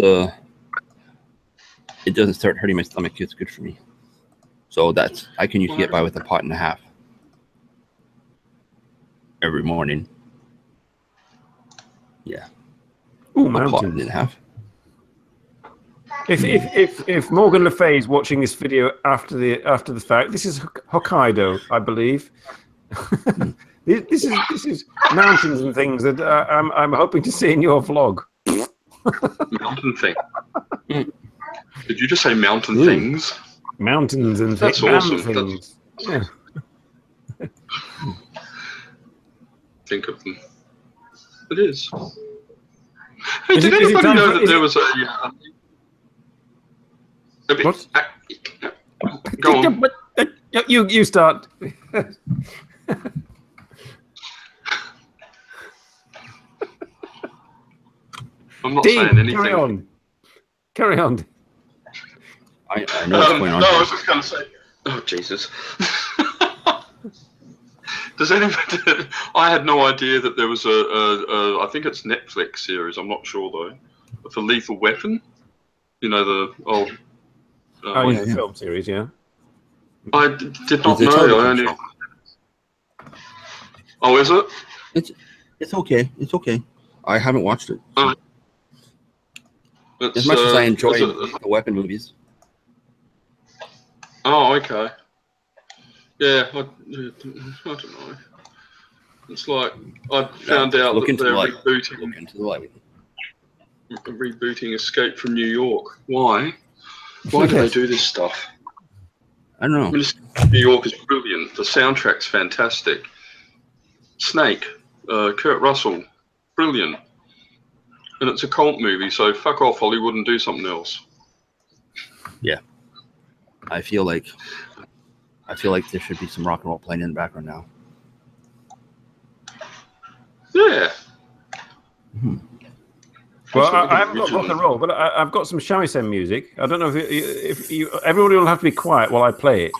Speaker 1: it doesn't start hurting my stomach, it's good for me. So I can usually get by with a pot and a half every morning. Yeah.
Speaker 2: Ooh,
Speaker 1: A pot
Speaker 2: mountains.
Speaker 1: and a half.
Speaker 2: If Morgan Le Fay is watching this video after the fact, this is Hokkaido, I believe. This is mountains and things that I'm hoping to see in your vlog.
Speaker 3: Mountain thing. Did you just say mountain things?
Speaker 2: Mountains and
Speaker 3: That's awesome.
Speaker 2: things. Yeah.
Speaker 3: Think of them. It is. Hey, did anybody know that there was a bit,
Speaker 2: What?
Speaker 3: Go on.
Speaker 2: You start.
Speaker 3: I'm not saying anything.
Speaker 2: Carry on.
Speaker 1: I know what's going on.
Speaker 3: No, I was just going to say. Oh Jesus. Does anybody? I had no idea that there was I think it's Netflix series. I'm not sure though. For Lethal Weapon. You know the old.
Speaker 2: The film series, yeah.
Speaker 3: I did not know. I only. Oh, is it?
Speaker 1: It's okay. It's okay. I haven't watched it.
Speaker 3: As
Speaker 1: much as I enjoy the weapon movies.
Speaker 3: Oh, okay. Yeah, I don't know. It's like I found out that they're rebooting Escape from New York. Why? Why do they do this stuff?
Speaker 1: I don't know.
Speaker 3: I mean, New York is brilliant. The soundtrack's fantastic. Snake, Kurt Russell, brilliant. And it's a cult movie, so fuck off Hollywood and do something else.
Speaker 1: Yeah. I feel like there should be some rock and roll playing in the background now.
Speaker 3: Yeah.
Speaker 1: Mm-hmm.
Speaker 2: Well, I haven't got rock and roll, but I've got some shamisen music. I don't know if you everybody will have to be quiet while I play it.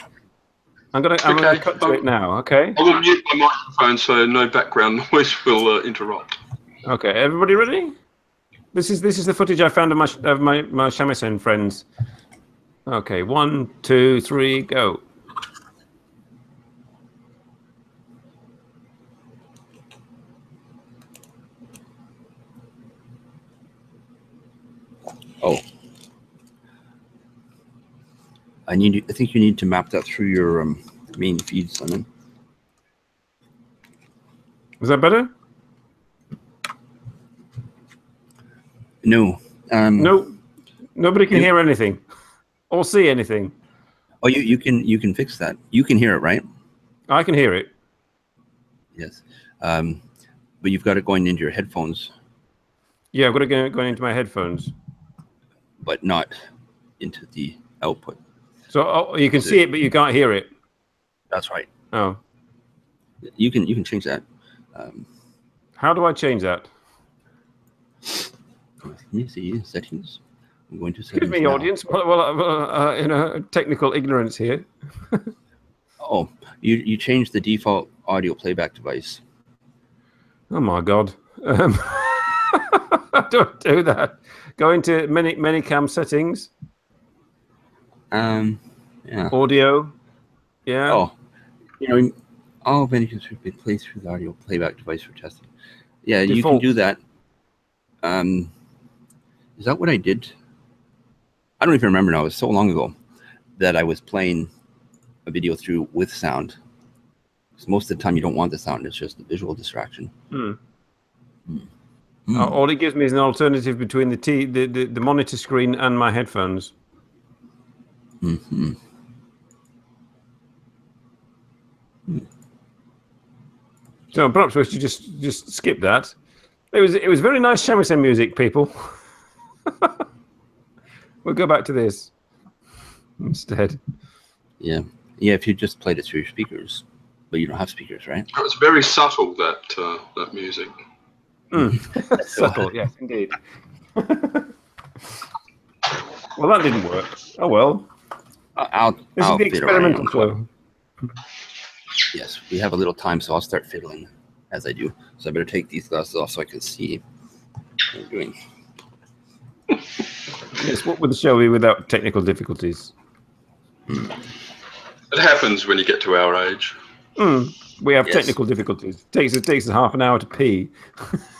Speaker 2: I'm gonna cut to it now. Okay.
Speaker 3: I'll mute my microphone so no background noise will interrupt.
Speaker 2: Okay, everybody ready? This is the footage I found of my shamisen friends. Okay, 1, 2, 3, go.
Speaker 1: Oh. I think you need to map that through your main feed, Simon.
Speaker 2: Is that better?
Speaker 1: No.
Speaker 2: No. Nobody can hear anything or see anything.
Speaker 1: Oh, you can fix that. You can hear it, right?
Speaker 2: I can hear it.
Speaker 1: Yes. But you've got it going into your headphones.
Speaker 2: Yeah, I've got it going into my headphones.
Speaker 1: But not into the output.
Speaker 2: So you can see it, but you can't hear it.
Speaker 1: That's right.
Speaker 2: Oh.
Speaker 1: You can change that.
Speaker 2: How do I change that?
Speaker 1: Let me see settings. I'm going to settings.
Speaker 2: Excuse me, audience. Well, technical ignorance here.
Speaker 1: Oh, you changed the default audio playback device.
Speaker 2: Oh my God. Don't do that. Go into many cam settings.
Speaker 1: Yeah.
Speaker 2: Audio. Yeah.
Speaker 1: Oh, all venues should be played through the audio playback device for testing. Yeah, default. You can do that. Is that what I did? I don't even remember now. It was so long ago that I was playing a video through with sound. Because most of the time you don't want the sound. It's just the visual distraction.
Speaker 2: All it gives me is an alternative between the monitor screen and my headphones. So perhaps we should just skip that. It was very nice shamisen music, people. We'll go back to this instead.
Speaker 1: Yeah. If you just played it through your speakers, but you don't have speakers, right?
Speaker 3: It's very subtle, that music.
Speaker 2: Subtle, yes, indeed. Well, that didn't work. Oh well.
Speaker 1: I'll
Speaker 2: This is the
Speaker 1: fiddle
Speaker 2: experimental
Speaker 1: around.
Speaker 2: show.
Speaker 1: Yes, we have a little time, so I'll start fiddling as I do. So I better take these glasses off so I can see what I'm doing.
Speaker 2: Yes, what would the show be without technical difficulties?
Speaker 3: It happens when you get to our age.
Speaker 2: We have
Speaker 1: Yes.
Speaker 2: technical difficulties. It takes us half an hour to pee.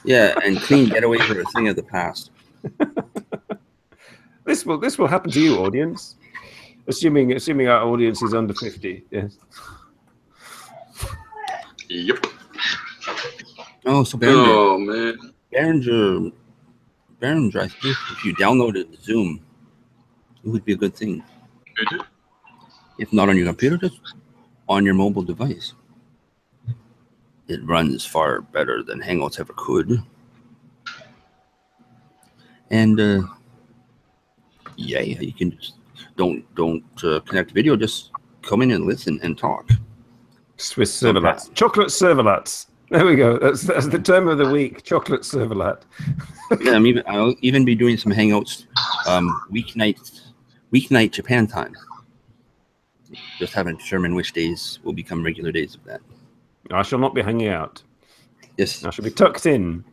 Speaker 1: Yeah, and clean getaways are a thing of the past.
Speaker 2: This will happen to you, audience. Assuming our audience is under 50. Yes.
Speaker 3: Yep.
Speaker 1: Oh, so Behringer,
Speaker 3: Oh man.
Speaker 1: Behringer, I think if you downloaded Zoom, it would be a good thing.
Speaker 3: Who did?
Speaker 1: If not on your computer, just on your mobile device. It runs far better than Hangouts ever could. And you can just don't connect video. Just come in and listen and talk.
Speaker 2: Swiss serverlats. Chocolate serverlats. There we go. That's the term of the week. Chocolate serverlat.
Speaker 1: Yeah, I'll even be doing some Hangouts weeknight Japan time. Just haven't determined which days will become regular days of that.
Speaker 2: I shall not be hanging out.
Speaker 1: Yes.
Speaker 2: I shall be tucked in.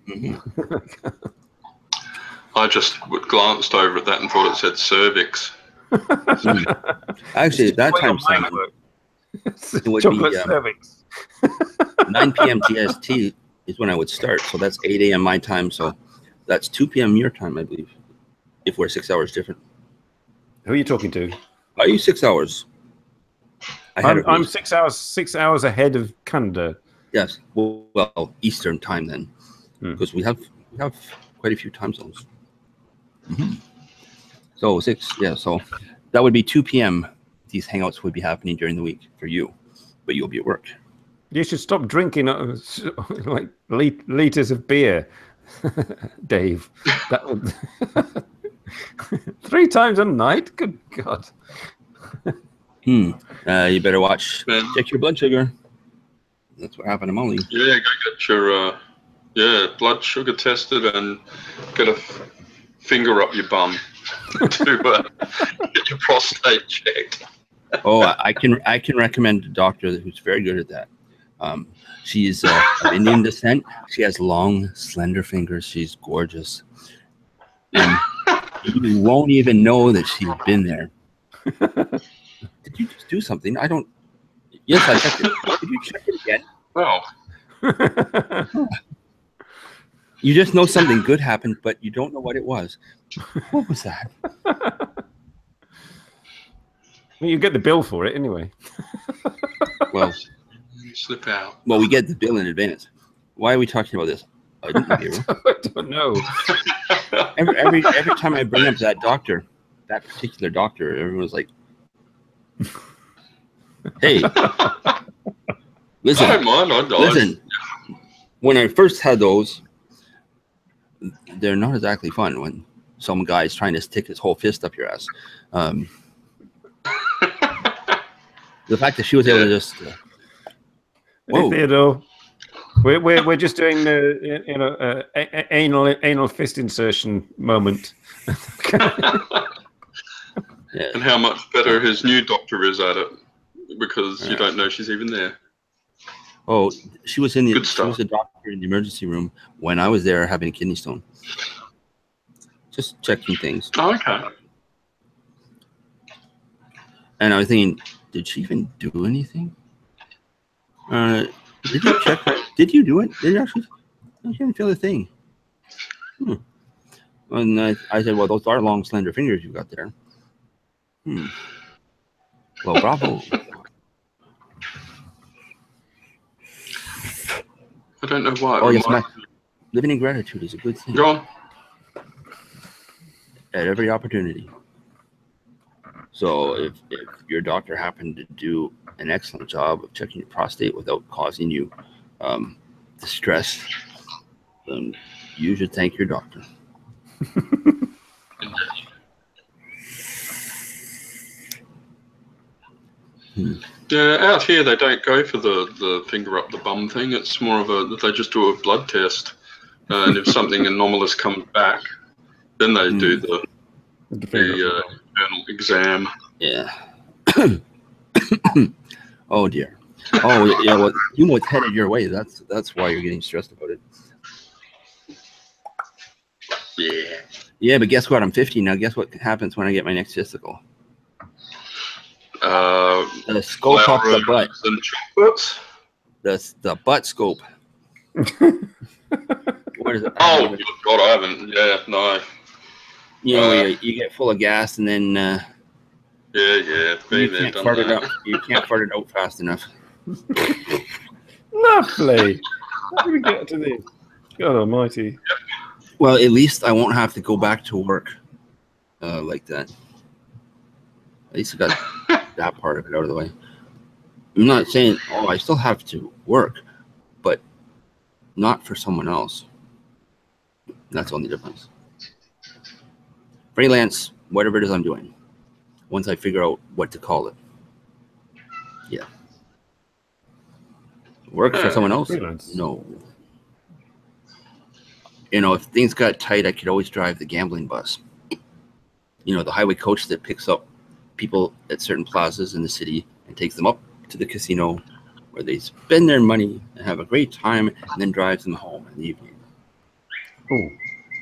Speaker 3: I just glanced over at that and thought it said cervix.
Speaker 1: Actually, at that time, Simon, it would
Speaker 2: Chocolate
Speaker 1: be
Speaker 2: cervix.
Speaker 1: 9 p.m. GST is when I would start. So that's 8 a.m. my time. So that's 2 p.m. your time, I believe, if we're 6 hours different.
Speaker 2: Who are you talking to?
Speaker 1: Are you 6 hours?
Speaker 2: I'm 6 hours. 6 hours ahead of Canada.
Speaker 1: Yes. Well, Eastern time then, because we have quite a few time zones. So 6, yeah. So that would be 2 p.m. These Hangouts would be happening during the week for you, but you'll be at work.
Speaker 2: You should stop drinking like liters of beer, Dave. That would 3 times a night. Good God.
Speaker 1: You better watch. Check your blood sugar. That's what happened to Molly.
Speaker 3: Yeah, go get your blood sugar tested and get a finger up your bum to get your prostate checked.
Speaker 1: Oh, I can recommend a doctor who's very good at that. She's of Indian descent. She has long, slender fingers. She's gorgeous, and you won't even know that she's been there. Did you just do something? I don't. Yes, I checked it. Did you check it again?
Speaker 3: Oh.
Speaker 1: You just know something good happened, but you don't know what it was. What was that?
Speaker 2: Well, you get the bill for it anyway.
Speaker 1: Well,
Speaker 3: slip out.
Speaker 1: Well, we get the bill in advance. Why are we talking about this? I
Speaker 2: don't know.
Speaker 1: Every time I bring up that particular doctor, everyone's like, "Hey, listen, listen. When I first had those, they're not exactly fun. When some guy's trying to stick his whole fist up your ass." The fact that she was able to just,
Speaker 2: hey, Theodore, we're just doing the anal fist insertion moment.
Speaker 1: Yeah.
Speaker 3: And how much better his new doctor is at it, because you don't know she's even there.
Speaker 1: Oh, she was in the.
Speaker 3: Good
Speaker 1: she was a doctor in the emergency room when I was there having a kidney stone. Just checking things.
Speaker 3: Oh, okay.
Speaker 1: And I was thinking, did she even do anything? Did you check her? Did you do it? Did you actually? I didn't feel a thing. And I said, well, those are long, slender fingers you've got there. Well, bravo.
Speaker 3: I don't know why.
Speaker 1: Oh, yes, living in gratitude is a good thing.
Speaker 3: Go on.
Speaker 1: At every opportunity. So if your doctor happened to do an excellent job of checking your prostate without causing you distress, then you should thank your doctor.
Speaker 3: Yeah, out here they don't go for the finger up the bum thing. It's more of they just do a blood test, and if something anomalous comes back, then they do the internal exam.
Speaker 1: Yeah. Oh dear. Oh yeah. Well, you know it's headed your way. That's why you're getting stressed about it.
Speaker 3: Yeah.
Speaker 1: Yeah, but guess what? I'm 50 now. Guess what happens when I get my next physical? The scope up the butt.
Speaker 3: And chocolates.
Speaker 1: The butt scope. What is it?
Speaker 3: Oh God, I haven't. Yeah, no.
Speaker 1: You know, you get full of gas and then
Speaker 3: yeah,
Speaker 1: you can't fart it out. You can't fart it out fast enough.
Speaker 2: Lovely. How do we get to this? God Almighty.
Speaker 1: Well, at least I won't have to go back to work like that. At least I got that part of it out of the way. I'm not saying, I still have to work, but not for someone else. That's the only difference. Freelance, whatever it is I'm doing, once I figure out what to call it. Yeah. Work for someone else?
Speaker 2: Freelance.
Speaker 1: No. You know, if things got tight, I could always drive the gambling bus. You know, the highway coach that picks up people at certain plazas in the city and takes them up to the casino where they spend their money and have a great time and then drives them home in the evening.
Speaker 2: Oh,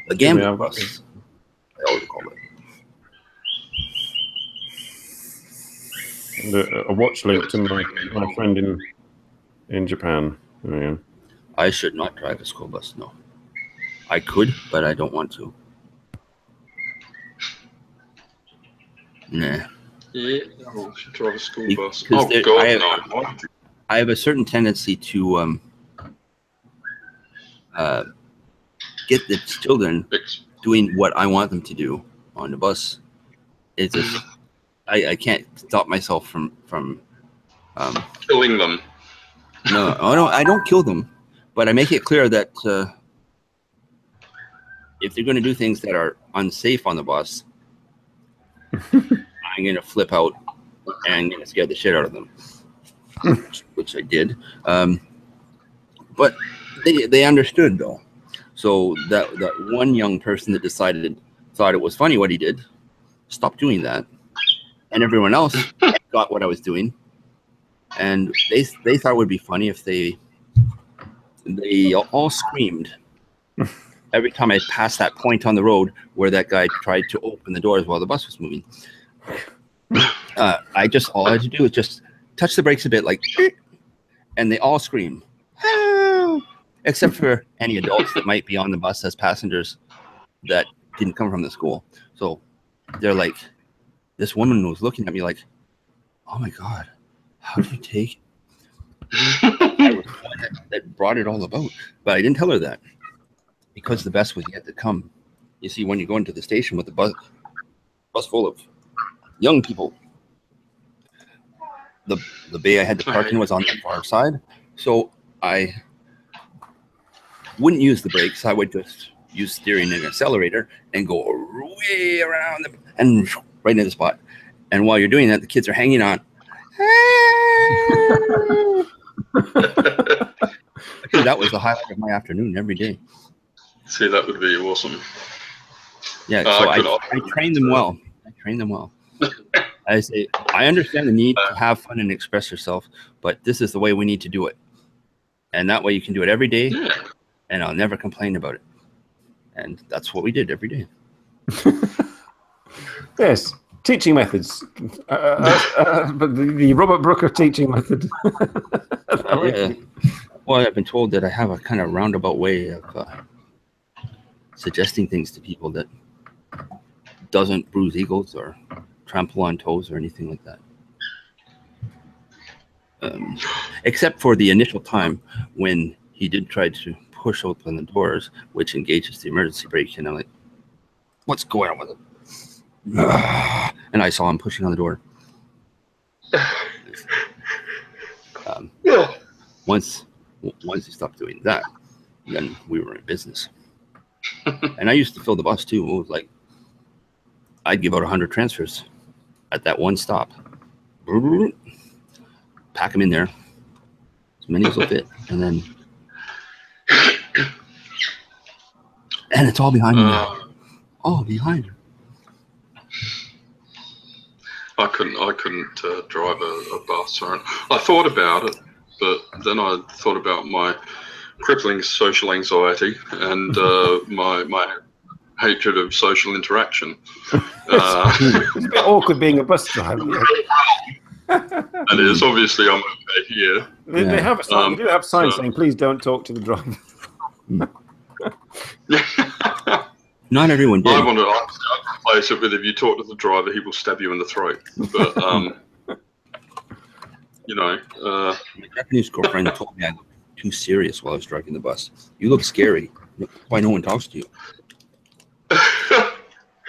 Speaker 1: the gambling bus. I always call it.
Speaker 2: And a watch link to my friend in Japan. There you go.
Speaker 1: I should not drive a school bus, no. I could, but I don't want to. Nah.
Speaker 3: Yeah, I should drive a school bus.
Speaker 1: Oh, God,
Speaker 3: no.
Speaker 1: I have a certain tendency to get the children doing what I want them to do on the bus. It's just, I can't stop myself from
Speaker 3: killing them.
Speaker 1: No, I don't kill them, but I make it clear that if they're going to do things that are unsafe on the bus, I'm going to flip out and I'm going to scare the shit out of them, which I did. But they understood, though. So that one young person that thought it was funny what he did, stopped doing that. And everyone else got what I was doing. And they thought it would be funny if they all screamed every time I passed that point on the road where that guy tried to open the doors while the bus was moving. All I had to do was just touch the brakes a bit, like, and they all scream, help! Except for any adults that might be on the bus as passengers that didn't come from the school. So they're like, this woman was looking at me like, oh my God, how do you take it? I was the one that brought it all about. But I didn't tell her that because the best was yet to come. You see, when you go into the station with the bus full of young people, the bay I had to park in was on the far side. So I wouldn't use the brakes. I would just use steering and accelerator and go way around and right into the spot. And while you're doing that, the kids are hanging on. Actually, that was the highlight of my afternoon every day.
Speaker 3: See, that would be awesome.
Speaker 1: Yeah, so I train them well. I say, I understand the need to have fun and express yourself, but this is the way we need to do it. And that way you can do it every day, and I'll never complain about it. And that's what we did every day.
Speaker 2: Yes, teaching methods. But the Robert Brooker teaching method.
Speaker 1: Yeah. Well, I've been told that I have a kind of roundabout way of suggesting things to people that doesn't bruise eagles or trample on toes or anything like that. Except for the initial time when he did try to push open the doors, which engages the emergency brake, and I'm like, what's going on with it? And I saw him pushing on the door. Once he stopped doing that, then we were in business. And I used to fill the bus too. It was like I'd give out 100 transfers at that one stop. pack them in there, as many as will fit, and then it's all behind me now. All behind me.
Speaker 3: I couldn't drive a bus. I thought about it, but then I thought about my crippling social anxiety and my hatred of social interaction.
Speaker 2: It's a bit awkward being a bus driver.
Speaker 3: It is. Obviously, I'm okay here.
Speaker 2: They have a sign. You do have signs saying, "Please don't talk to the driver."
Speaker 1: Not everyone did.
Speaker 3: I want to replace it with, if you talk to the driver, he will stab you in the throat. But
Speaker 1: my Japanese girlfriend told me I looked too serious while I was driving the bus. You look scary. Why no one talks to you?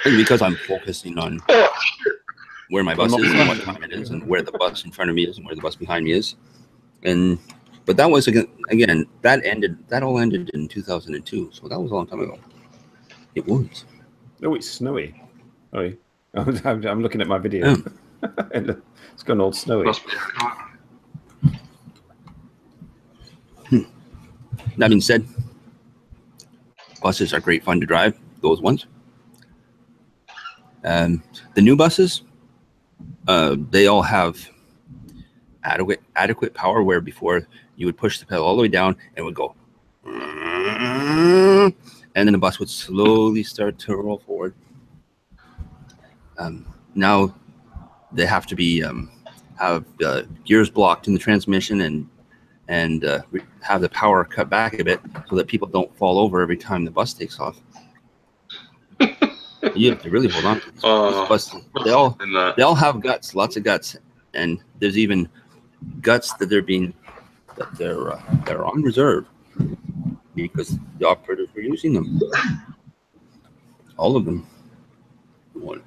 Speaker 1: Maybe because I'm focusing on where my bus is and what time it is, and where the bus in front of me is and where the bus behind me is. But that was again that all ended in 2002, so that was a long time ago. It was.
Speaker 2: Oh, it's snowy. Oh, I'm looking at my video. It's gone all snowy.
Speaker 1: That being said, buses are great fun to drive. Those ones. The new buses, they all have adequate power, where before you would push the pedal all the way down and it would go, and then the bus would slowly start to roll forward. Now they have to be have gears blocked in the transmission and have the power cut back a bit so that people don't fall over every time the bus takes off. You have to really hold on to these buses. They all have guts, lots of guts, and there's even guts that they're on reserve because the operators were using them. All of them. You want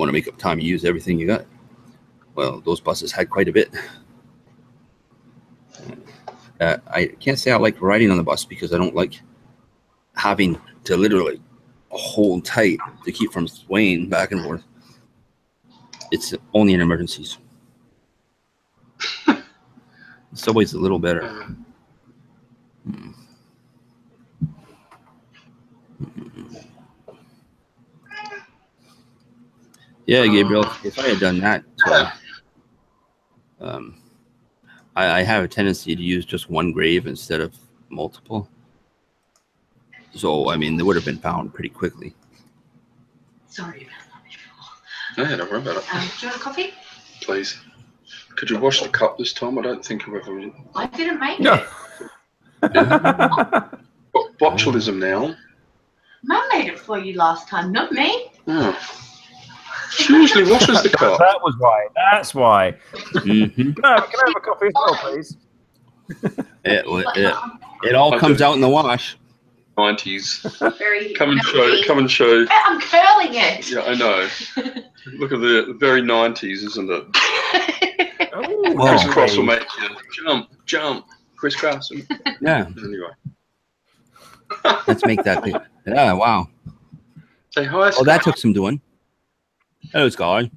Speaker 1: to make up time, you use everything you got. Well, those buses had quite a bit. I can't say I like riding on the bus because I don't like having to literally hold tight to keep from swaying back and forth. It's only in emergencies. The subway's a little better. Yeah, Gabriel, if I had done that, I have a tendency to use just one grave instead of multiple. So, I mean, they would have been found pretty quickly.
Speaker 5: Sorry about that before.
Speaker 3: No, don't worry about it.
Speaker 5: Do you want a coffee?
Speaker 3: Please. Could you wash the cup this time? I don't think I've ever...
Speaker 5: I didn't make it.
Speaker 3: Botulism now.
Speaker 5: Mum made it for you last time, not me.
Speaker 3: Oh. She usually washes the cup.
Speaker 2: That was why. That's why.
Speaker 1: Mm-hmm.
Speaker 2: Can I have a coffee as well, please?
Speaker 1: It all comes out in the wash.
Speaker 3: 90s.
Speaker 5: Very
Speaker 3: Come and show.
Speaker 5: I'm curling it.
Speaker 3: Yeah, I know. Look at the very 90s, isn't it? Crisscross will make you jump, crisscross.
Speaker 1: Yeah.
Speaker 3: Anyway.
Speaker 1: Let's make that big. Yeah, wow.
Speaker 3: Say hi, Sky.
Speaker 1: Oh, that took some doing. Hello, Sky.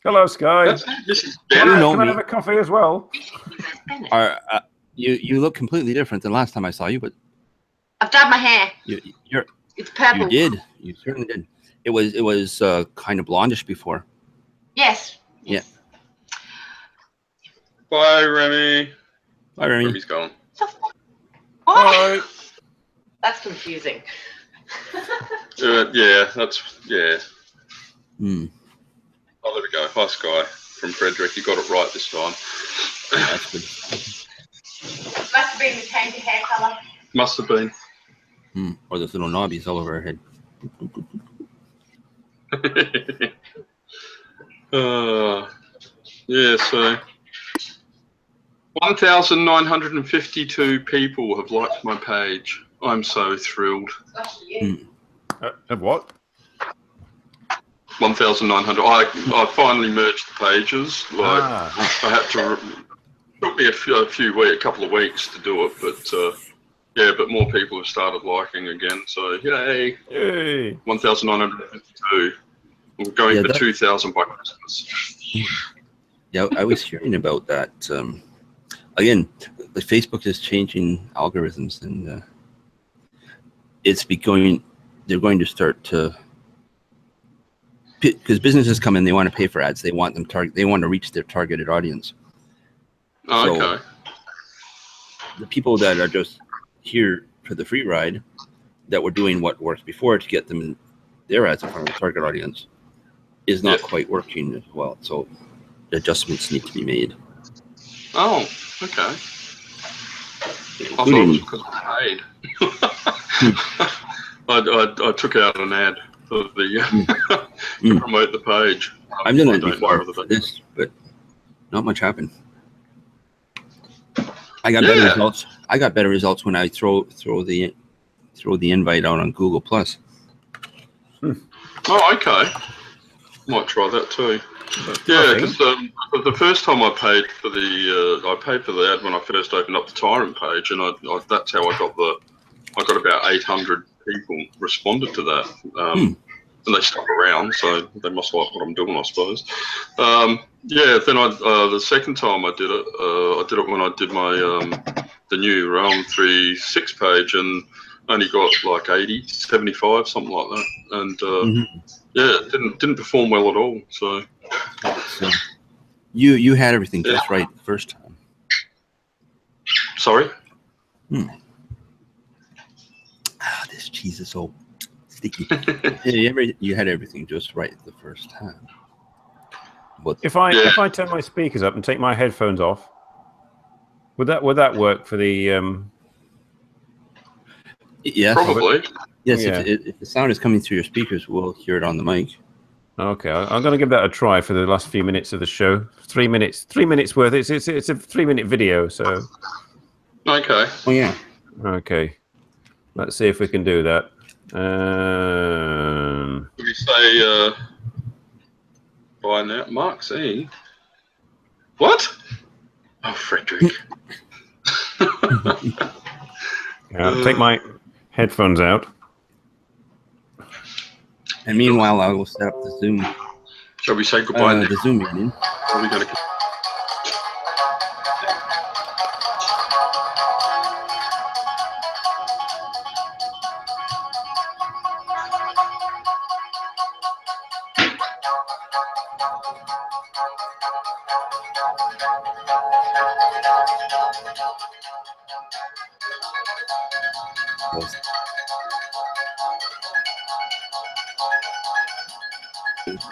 Speaker 2: Hello, Sky.
Speaker 3: This is
Speaker 1: You know
Speaker 2: Can I
Speaker 1: me.
Speaker 2: have a coffee as well?
Speaker 1: You look completely different than last time I saw you, but
Speaker 5: I've dyed my hair. It's purple.
Speaker 1: You did. You certainly did. It was kind of blondish before.
Speaker 5: Yes.
Speaker 1: Yeah.
Speaker 3: Bye, Remy.
Speaker 1: Bye, Remy.
Speaker 3: Remy's gone.
Speaker 5: What? That's confusing.
Speaker 3: Yeah.
Speaker 1: Hmm.
Speaker 3: Oh, there we go. Hi, Sky from Fredrik. You got it right this time.
Speaker 1: That's good.
Speaker 5: Must have been the change of hair colour.
Speaker 3: Must have been.
Speaker 1: Or those little knobbies all over her head.
Speaker 3: Yeah, so 1,952 people have liked my page. I'm so thrilled.
Speaker 2: What?
Speaker 3: 1,900. I finally merged the pages. I had to. Took me a couple of weeks to do it, but more people have started liking again. So yay! 1,952. We're going for 2,000 by Christmas.
Speaker 1: Yeah, I was hearing about that. again, the Facebook is changing algorithms, and it's becoming. They're going to start to, because businesses come in, they want to pay for ads. They want them They want to reach their targeted audience.
Speaker 3: Oh,
Speaker 1: So
Speaker 3: okay.
Speaker 1: the people that are just here for the free ride, that were doing what worked before to get them their ads in front of the target audience, is not quite working as well. So adjustments need to be made.
Speaker 3: Oh, okay.
Speaker 1: Including,
Speaker 3: I thought it was because I paid. I took out an ad for the to promote the page.
Speaker 1: I've done it before for this, but not much happened. I got better results. I got better results when I throw the invite out on Google Plus.
Speaker 3: Oh, okay. Might try that too. Yeah, because the first time I paid for the ad when I first opened up the Tyrant page, and that's how I got about 800 people responded to that, and they stuck around, so they must like what I'm doing, I suppose. Yeah, then the second time I did it when I did my the new Realm 3.6 page, and only got like 80, 75, something like that, and yeah, it didn't perform well at all. So
Speaker 1: you had everything just right the first time.
Speaker 3: Sorry.
Speaker 1: This cheese is so sticky. You had everything just right the first time. But
Speaker 2: if I turn my speakers up and take my headphones off, would that work for the?
Speaker 1: Yes,
Speaker 3: probably.
Speaker 1: Yes, yeah. If the sound is coming through your speakers, we'll hear it on the mic.
Speaker 2: Okay, I'm going to give that a try for the last few minutes of the show. 3 minutes worth. It's a 3-minute video, so.
Speaker 3: Okay.
Speaker 1: Oh yeah.
Speaker 2: Okay, let's see if we can do that.
Speaker 3: Did we say by now? Mark's in. What? Oh, Fredrik.
Speaker 2: Take my headphones out.
Speaker 1: And meanwhile, I will set up the Zoom.
Speaker 3: Shall we say goodbye?
Speaker 1: The Zoom meeting.
Speaker 3: Are we going to?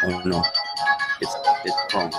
Speaker 1: Oh no, it's wrong.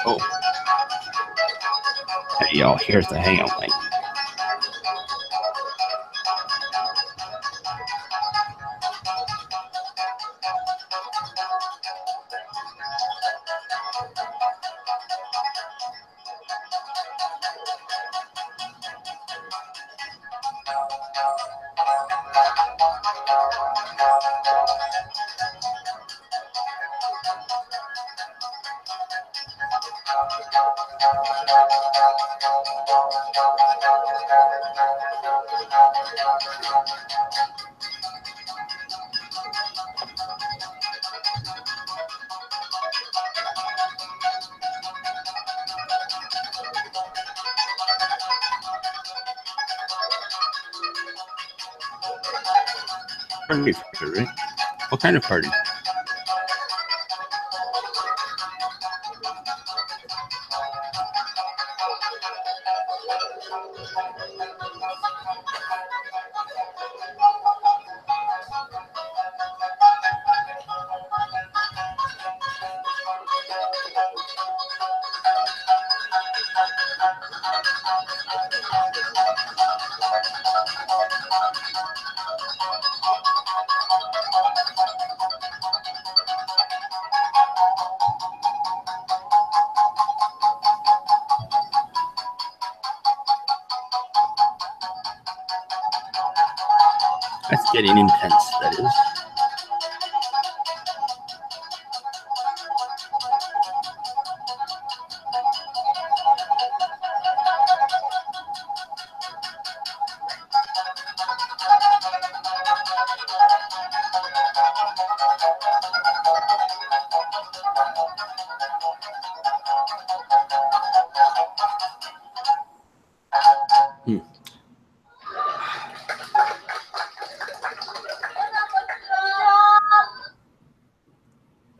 Speaker 1: Oh. Hey, y'all, here's the hangout link. party, right? What kind of party? That's getting intense, that is.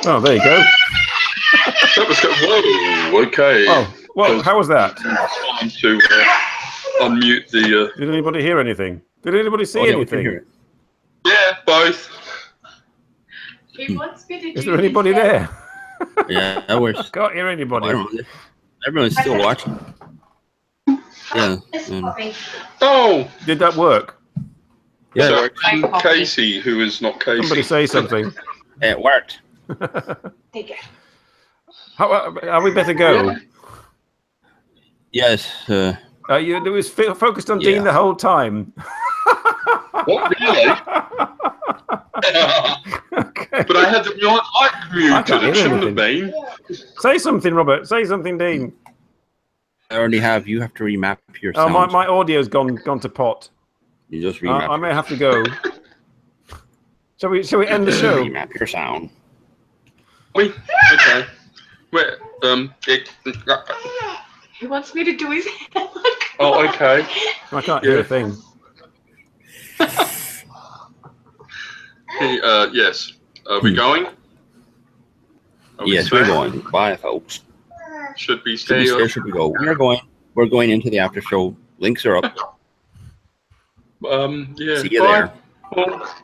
Speaker 2: Oh, there you go.
Speaker 3: That was good. Whoa, okay.
Speaker 2: Oh, well, how was that?
Speaker 3: Time to unmute the...
Speaker 2: Did anybody hear anything? Did anybody see anything?
Speaker 3: Yeah, both.
Speaker 5: He wants me to
Speaker 2: Is
Speaker 5: do
Speaker 2: there anybody
Speaker 5: this.
Speaker 2: there?
Speaker 1: Yeah, I wish.
Speaker 2: Can't hear anybody.
Speaker 1: I don't know. Everyone's still watching. Yeah.
Speaker 3: Oh!
Speaker 2: Did that work?
Speaker 1: Yeah,
Speaker 3: So,
Speaker 1: it worked.
Speaker 3: Casey, who is not Casey.
Speaker 2: Somebody say something.
Speaker 1: It worked.
Speaker 5: Take it.
Speaker 2: How are we better go?
Speaker 1: Yes.
Speaker 2: It was focused on
Speaker 1: Yeah.
Speaker 2: Dean the whole time.
Speaker 3: What, really?
Speaker 2: Okay.
Speaker 3: But I had the mic
Speaker 2: I
Speaker 3: muted.
Speaker 2: can't
Speaker 3: It
Speaker 2: hear
Speaker 3: shouldn't have
Speaker 2: anything.
Speaker 3: been.
Speaker 2: Say something, Robert. Say something, Dean.
Speaker 1: I already have. You have to remap your
Speaker 2: Oh,
Speaker 1: sound.
Speaker 2: my audio's gone to pot.
Speaker 1: You just remap.
Speaker 2: I may have to go. Shall we end the show?
Speaker 1: Remap your sound.
Speaker 3: Wait, okay. Wait,
Speaker 5: He wants me to do his hair.
Speaker 3: oh, okay.
Speaker 2: I can't hear a thing.
Speaker 3: Yes. Are we going? Are we
Speaker 1: Yes,
Speaker 3: staying?
Speaker 1: we're going. Bye, folks.
Speaker 3: Should we
Speaker 1: Should
Speaker 3: stay?
Speaker 1: we stay? Should we go? We're going. We're going into the after show. Links are up.
Speaker 3: Yeah.
Speaker 1: See you
Speaker 3: Bye.
Speaker 1: there.
Speaker 3: Well,